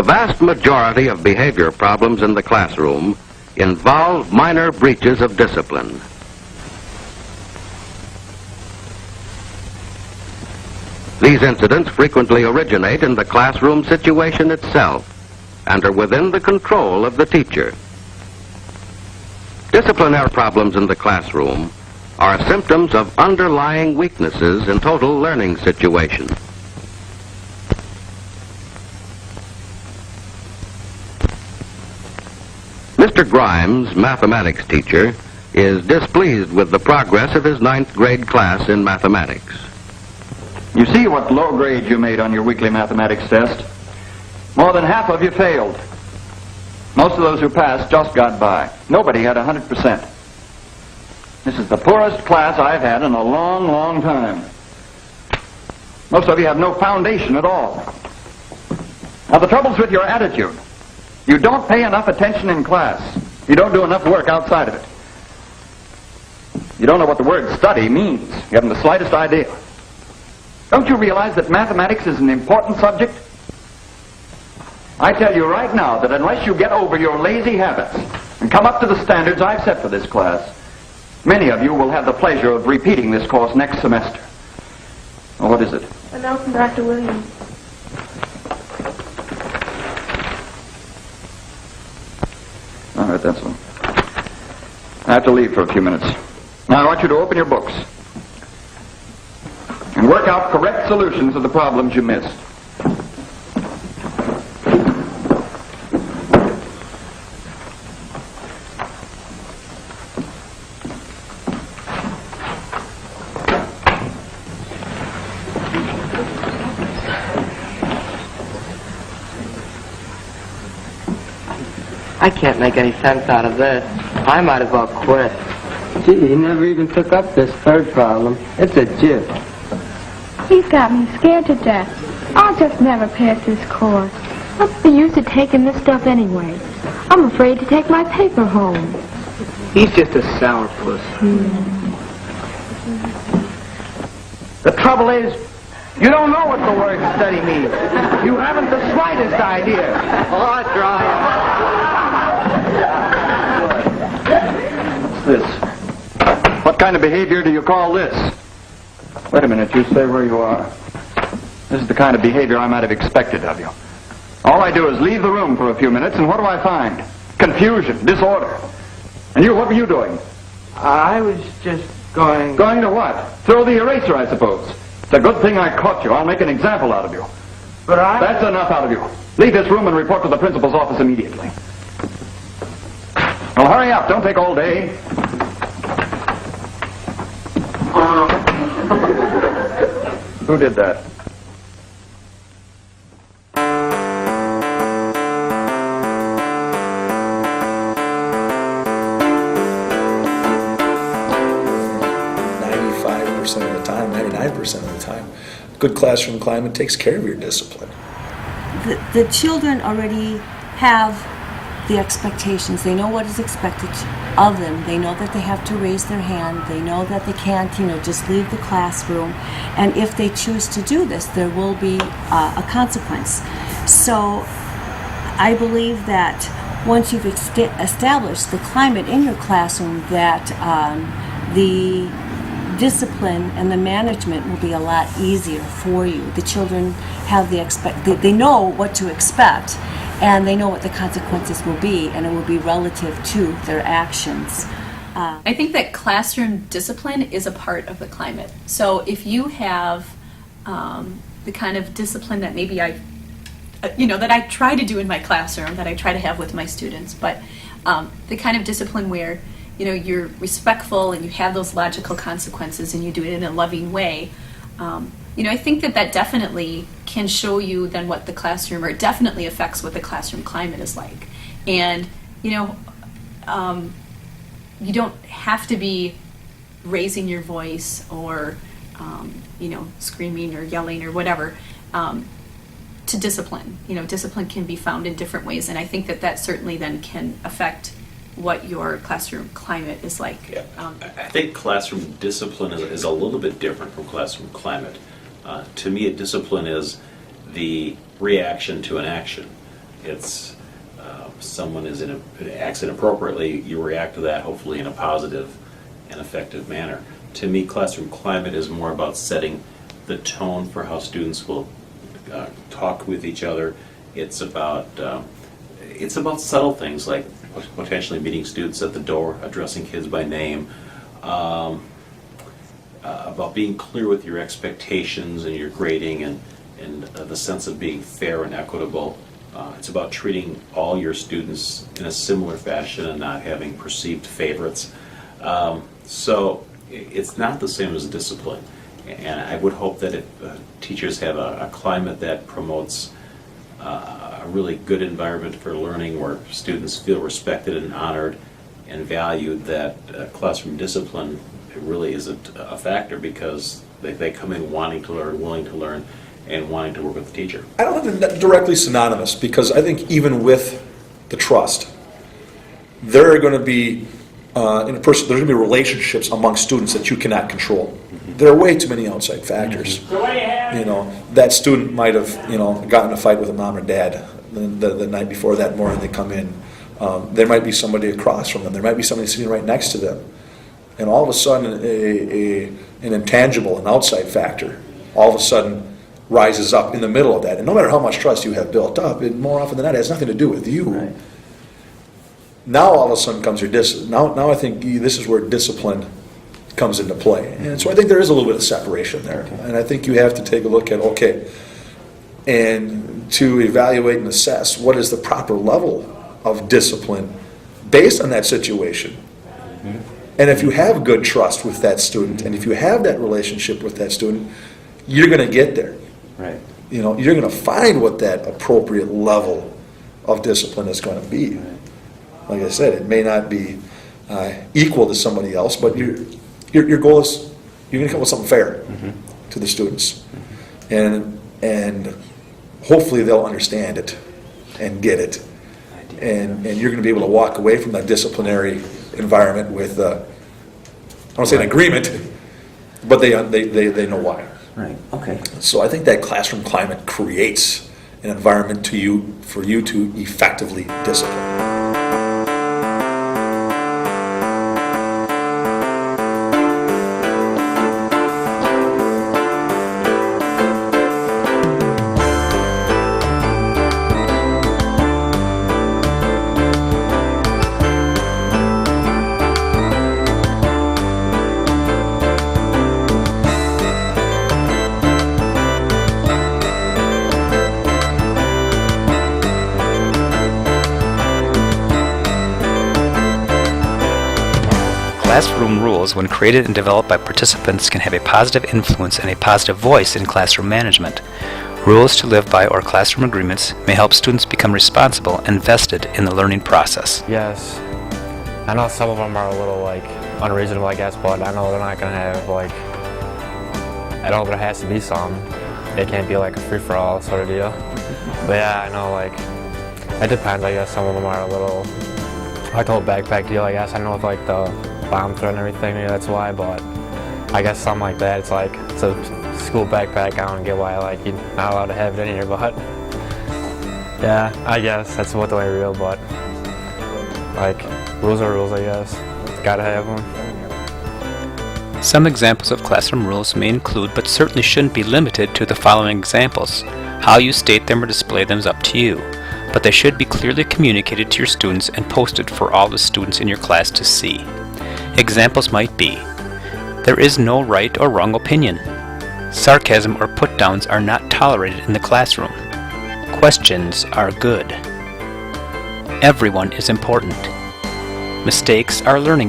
vast majority of behavior problems in the classroom involve minor breaches of discipline. These incidents frequently originate in the classroom situation itself and are within the control of the teacher. Disciplinary problems in the classroom are symptoms of underlying weaknesses in total learning situations. Mr. Grimes, mathematics teacher, is displeased with the progress of his 9th grade class in mathematics. You see what low grade you made on your weekly mathematics test? More than half of you failed. Most of those who passed just got by. Nobody had 100%. This is the poorest class I've had in a long, long time. Most of you have no foundation at all. Now, the trouble's with your attitude. You don't pay enough attention in class. You don't do enough work outside of it. You don't know what the word study means. You haven't the slightest idea. Don't you realize that mathematics is an important subject? I tell you right now that unless you get over your lazy habits and come up to the standards I've set for this class, many of you will have the pleasure of repeating this course next semester. Oh, what is it? A note from Dr. Williams. All right, that's all. I have to leave for a few minutes. Now, I want you to open your books and work out correct solutions of the problems you missed. I can't make any sense out of this. I might as well quit. Gee, he never even took up this third problem. It's a jip. He's got me scared to death. I'll just never pass this course. What's the use of taking this stuff anyway? I'm afraid to take my paper home. He's just a sourpuss. The trouble is, you don't know what the word study means. You haven't the slightest idea. Oh, try What's this? What kind of behavior do you call this? Wait a minute, you stay where you are. This is the kind of behavior I might have expected of you. All I do is leave the room for a few minutes, and what do I find? Confusion, disorder. And you, what were you doing? I was just going... Going to what? Throw the eraser, I suppose. It's a good thing I caught you. I'll make an example out of you. But That's enough out of you. Leave this room and report to the principal's office immediately. Well, hurry up. Don't take all day. Who did that? Of the time, 99% of the time, good classroom climate takes care of your discipline. The children already have the expectations. They know what is expected of them. They know that they have to raise their hand. They know that they can't, just leave the classroom. And if they choose to do this, there will be a consequence. So I believe that once you've established the climate in your classroom, that the discipline and the management will be a lot easier for you. The children have they know what to expect, and they know what the consequences will be, and it will be relative to their actions. I think that classroom discipline is a part of the climate. So if you have the kind of discipline that maybe that I try to do in my classroom, that I try to have with my students, but the kind of discipline where you're respectful and you have those logical consequences and you do it in a loving way. I think that definitely can show you then what the classroom, or it definitely affects what the classroom climate is like. And, you don't have to be raising your voice or, screaming or yelling or whatever to discipline. Discipline can be found in different ways, and I think that certainly then can affect what your classroom climate is like. Yeah. I think classroom discipline is a little bit different from classroom climate. To me, a discipline is the reaction to an action. It's someone acts inappropriately, you react to that hopefully in a positive and effective manner. To me, classroom climate is more about setting the tone for how students will talk with each other. It's about subtle things like potentially meeting students at the door, addressing kids by name, about being clear with your expectations and your grading, and the sense of being fair and equitable. It's about treating all your students in a similar fashion and not having perceived favorites. So it's not the same as discipline. And I would hope that if teachers have a climate that promotes a really good environment for learning where students feel respected and honored and valued, that classroom discipline really isn't a factor, because they come in wanting to learn, willing to learn, and wanting to work with the teacher. I don't think they're directly synonymous, because I think even with the trust, there are going to be there's going to be relationships among students that you cannot control. There are way too many outside factors. That student might have gotten in a fight with a mom or dad the night before, that morning they come in. There might be somebody across from them. There might be somebody sitting right next to them. And all of a sudden, an intangible, an outside factor, all of a sudden rises up in the middle of that. And no matter how much trust you have built up, more often than not, it has nothing to do with you. Right. Now all of a sudden comes your now I think this is where discipline comes into play. And so I think there is a little bit of separation there. And I think you have to take a look at, and to evaluate and assess what is the proper level of discipline based on that situation. And if you have good trust with that student, and if you have that relationship with that student, you're going to get there. Right. You're going to find what that appropriate level of discipline is going to be. Like I said, it may not be equal to somebody else, but your goal is you're going to come up with something fair to the students, and hopefully they'll understand it and get it, and you're going to be able to walk away from that disciplinary environment with I don't want to say an agreement, but they know why. Right. Okay. So I think that classroom climate creates an environment for you to effectively discipline. Classroom rules, when created and developed by participants, can have a positive influence and a positive voice in classroom management. Rules to live by or classroom agreements may help students become responsible and vested in the learning process. Yes. I know some of them are a little unreasonable, I guess, but I know they're not going to have I know there has to be some. It can't be like a free-for-all sort of deal. But yeah, I know it depends, I guess. Some of them are a little, like the whole backpack deal, I guess. I know with the bomb threat and everything, maybe that's why, but I guess something like that, it's a school backpack. I don't get why you're not allowed to have it in here, but yeah, I guess that's what the way real, but rules are rules, I guess. Gotta have them. Some examples of classroom rules may include, but certainly shouldn't be limited to, the following examples. How you state them or display them is up to you, but they should be clearly communicated to your students and posted for all the students in your class to see. Examples might be: there is no right or wrong opinion. Sarcasm or put-downs are not tolerated in the classroom. Questions are good. Everyone is important. Mistakes are learning